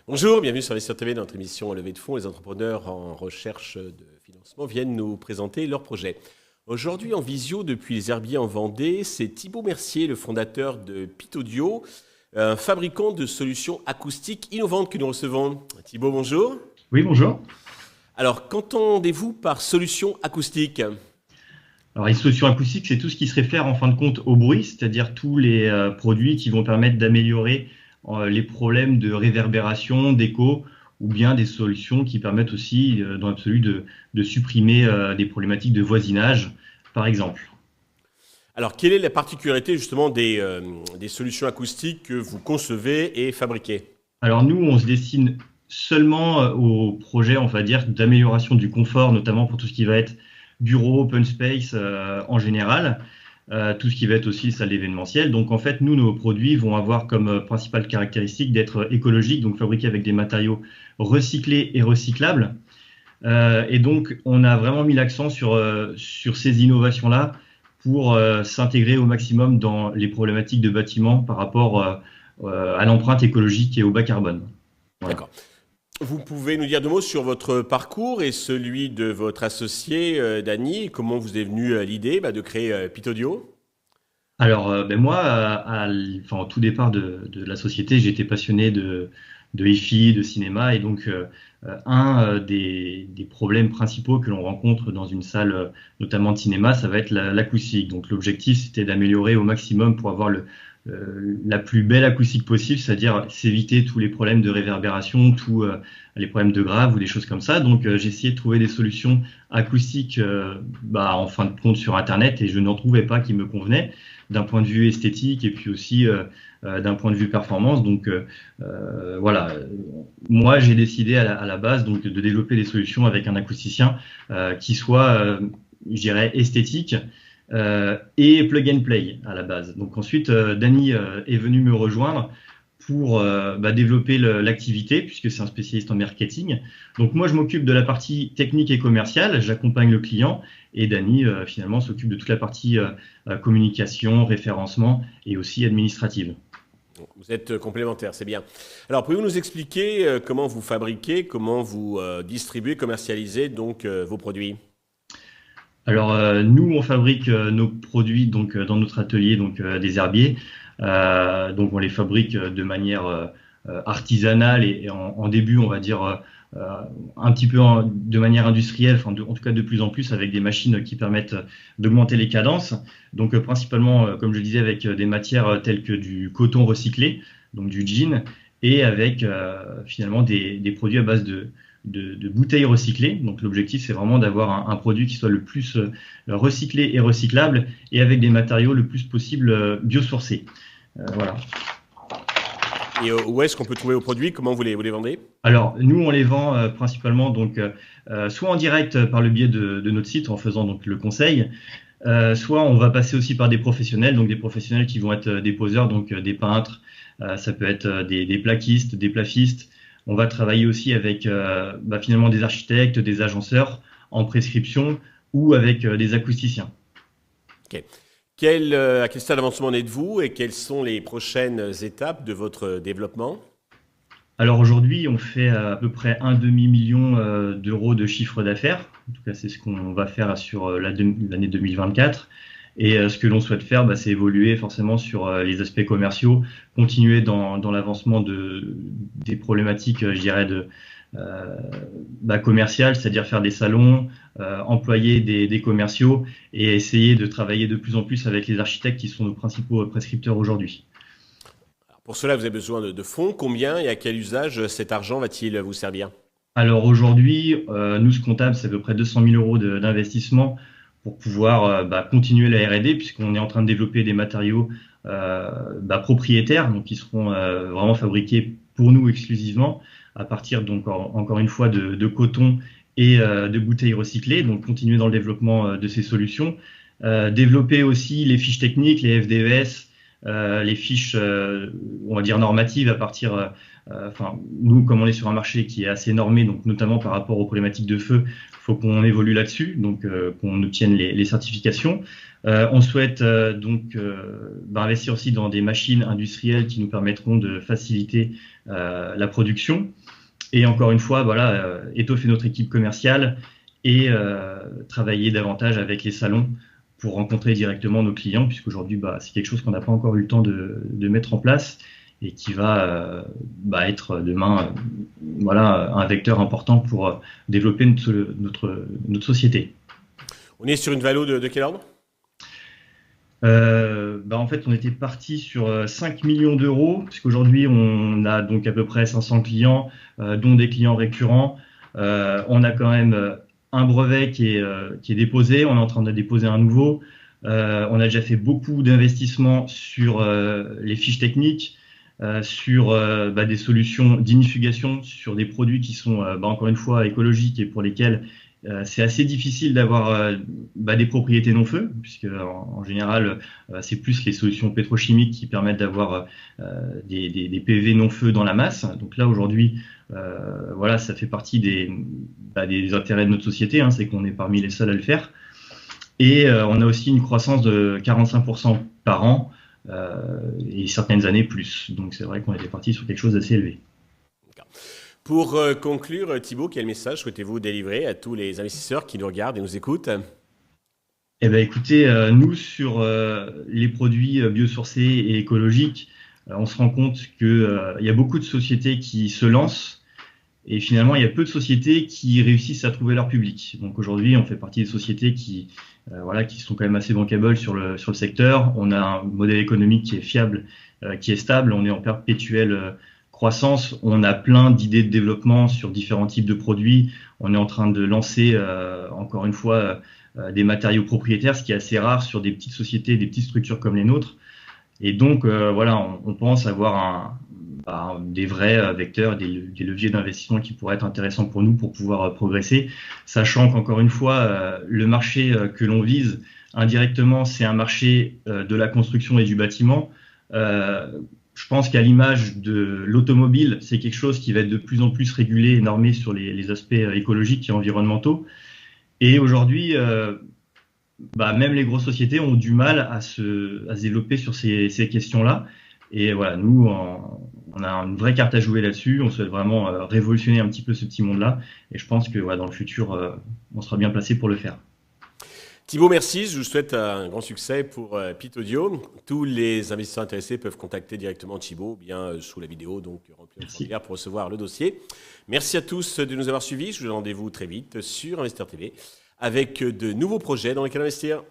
Bonjour, bienvenue sur Investir TV, dans notre émission Levée de fonds. Les entrepreneurs en recherche de financement viennent nous présenter leurs projets. Aujourd'hui, en visio, depuis les herbiers en Vendée, c'est Thibaut Mercier, le fondateur de Pitaudio, un fabricant de solutions acoustiques innovantes que nous recevons. Thibaut, bonjour. Oui, bonjour. Alors, qu'entendez-vous par solutions acoustiques ? Alors, les solutions acoustiques, c'est tout ce qui se réfère en fin de compte au bruit, c'est-à-dire tous les produits qui vont permettre d'améliorer les problèmes de réverbération, d'écho, ou bien des solutions qui permettent aussi, dans l'absolu, de supprimer des problématiques de voisinage, par exemple. Alors, quelle est la particularité justement des solutions acoustiques que vous concevez et fabriquez ? Alors nous, on se destine seulement aux projets, on va dire, d'amélioration du confort, notamment pour tout ce qui va être bureau, open space en général. Tout ce qui va être aussi salle d'événementiel. Donc en fait, nous, nos produits vont avoir comme principale caractéristique d'être écologiques, donc fabriqués avec des matériaux recyclés et recyclables. Et donc, on a vraiment mis l'accent sur ces innovations-là pour s'intégrer au maximum dans les problématiques de bâtiments par rapport à l'empreinte écologique et au bas carbone. Voilà. D'accord. Vous pouvez nous dire deux mots sur votre parcours et celui de votre associé Dany. Comment vous est venue l'idée de créer Pitaudio ? Alors, moi, au tout départ de la société, j'étais passionné de hi-fi, de cinéma, et donc un des problèmes principaux que l'on rencontre dans une salle, notamment de cinéma, ça va être l'acoustique. Donc l'objectif, c'était d'améliorer au maximum pour avoir la plus belle acoustique possible, c'est-à-dire s'éviter tous les problèmes de réverbération, tous les problèmes de graves ou des choses comme ça. Donc j'ai essayé de trouver des solutions acoustiques en fin de compte sur Internet, et je n'en trouvais pas qui me convenaient d'un point de vue esthétique et puis aussi d'un point de vue performance. Donc voilà, moi j'ai décidé à la base donc de développer des solutions avec un acousticien qui soit, je dirais, esthétique et plug and play à la base. Donc ensuite, Dany est venu me rejoindre pour développer l'activité, puisque c'est un spécialiste en marketing. Donc moi, je m'occupe de la partie technique et commerciale, j'accompagne le client, et Dany, finalement, s'occupe de toute la partie communication, référencement et aussi administrative. Vous êtes complémentaires, c'est bien. Alors, pouvez-vous nous expliquer comment vous fabriquez, comment vous distribuez, commercialisez donc vos produits ? Alors, nous, on fabrique nos produits donc dans notre atelier des herbiers. Donc, on les fabrique de manière artisanale et en début, on va dire, un petit peu de manière industrielle, en tout cas de plus en plus avec des machines qui permettent d'augmenter les cadences. Donc, principalement, comme je le disais, avec des matières telles que du coton recyclé, donc du jean, et avec finalement des produits à base de bouteilles recyclées. Donc l'objectif, c'est vraiment d'avoir un produit qui soit le plus recyclé et recyclable, et avec des matériaux le plus possible biosourcés. Voilà. Et où est-ce qu'on peut trouver vos produits ? Comment vous les vendez ? Alors nous, on les vend principalement soit en direct par le biais de notre site en faisant donc le conseil, soit on va passer aussi par des professionnels, donc des professionnels qui vont être des poseurs, donc des peintres, ça peut être des plaquistes, des plafistes. On va travailler aussi avec finalement des architectes, des agenceurs en prescription ou avec des acousticiens. Okay. À quel stade d'avancement en êtes-vous et quelles sont les prochaines étapes de votre développement ? Alors aujourd'hui, on fait à peu près un demi-million d'euros de chiffre d'affaires. En tout cas, c'est ce qu'on va faire sur l'année 2024. Et ce que l'on souhaite faire, c'est évoluer forcément sur les aspects commerciaux, continuer dans l'avancement des problématiques, je dirais, commerciales, c'est-à-dire faire des salons, employer des commerciaux et essayer de travailler de plus en plus avec les architectes qui sont nos principaux prescripteurs aujourd'hui. Pour cela, vous avez besoin de fonds. Combien et à quel usage cet argent va-t-il vous servir ? Alors aujourd'hui, nous, ce comptable, c'est à peu près 200 000 euros d'investissement pour pouvoir continuer la R&D, puisqu'on est en train de développer des matériaux propriétaires, donc qui seront vraiment fabriqués pour nous exclusivement, à partir donc encore une fois de coton et de bouteilles recyclées. Donc continuer dans le développement de ces solutions, développer aussi les fiches techniques, les FDES, les fiches on va dire normatives à partir nous, comme on est sur un marché qui est assez normé, donc notamment par rapport aux problématiques de feu, il faut qu'on évolue là-dessus, donc qu'on obtienne les certifications. On souhaite investir aussi dans des machines industrielles qui nous permettront de faciliter la production. Et encore une fois, étoffer notre équipe commerciale et travailler davantage avec les salons pour rencontrer directement nos clients, puisqu'aujourd'hui, c'est quelque chose qu'on n'a pas encore eu le temps de mettre en place et qui va être demain un vecteur important pour développer notre société. On est sur une valo de quel ordre? En fait, on était parti sur 5 millions d'euros, puisqu'aujourd'hui, on a donc à peu près 500 clients, dont des clients récurrents. On a quand même un brevet qui est déposé, on est en train de déposer un nouveau. On a déjà fait beaucoup d'investissements sur les fiches techniques, sur des solutions d'inifugation, sur des produits qui sont encore une fois écologiques et pour lesquels c'est assez difficile d'avoir des propriétés non-feu, puisque en général, c'est plus les solutions pétrochimiques qui permettent d'avoir des PV non-feu dans la masse. Donc là, aujourd'hui, ça fait partie des intérêts de notre société, c'est qu'on est parmi les seuls à le faire. Et on a aussi une croissance de 45% par an, et certaines années plus. Donc c'est vrai qu'on était parti sur quelque chose d'assez élevé. Pour conclure, Thibaut, quel message souhaitez-vous délivrer à tous les investisseurs qui nous regardent et nous écoutent? Écoutez, nous, sur les produits biosourcés et écologiques, on se rend compte qu'il y a beaucoup de sociétés qui se lancent et finalement, il y a peu de sociétés qui réussissent à trouver leur public. Donc aujourd'hui, on fait partie des sociétés qui sont quand même assez bankable sur le secteur. On a un modèle économique qui est fiable, qui est stable. On est en perpétuelle croissance, on a plein d'idées de développement sur différents types de produits. On est en train de lancer, encore une fois, des matériaux propriétaires, ce qui est assez rare sur des petites sociétés, des petites structures comme les nôtres. Et donc, on pense avoir des vrais vecteurs, des leviers d'investissement qui pourraient être intéressants pour nous pour pouvoir progresser, sachant qu'encore une fois, le marché que l'on vise indirectement, c'est un marché de la construction et du bâtiment. Je pense qu'à l'image de l'automobile, c'est quelque chose qui va être de plus en plus régulé et normé sur les aspects écologiques et environnementaux. Et aujourd'hui, même les grosses sociétés ont du mal à se développer sur ces questions-là. Et voilà, nous, on a une vraie carte à jouer là-dessus. On souhaite vraiment révolutionner un petit peu ce petit monde-là. Et je pense que dans le futur, on sera bien placé pour le faire. Thibaut, merci. Je vous souhaite un grand succès pour Pit Audio. Tous les investisseurs intéressés peuvent contacter directement Thibaut, bien sous la vidéo, donc remplir le formulaire pour recevoir le dossier. Merci à tous de nous avoir suivis. Je vous donne rendez-vous très vite sur Investir TV avec de nouveaux projets dans lesquels investir.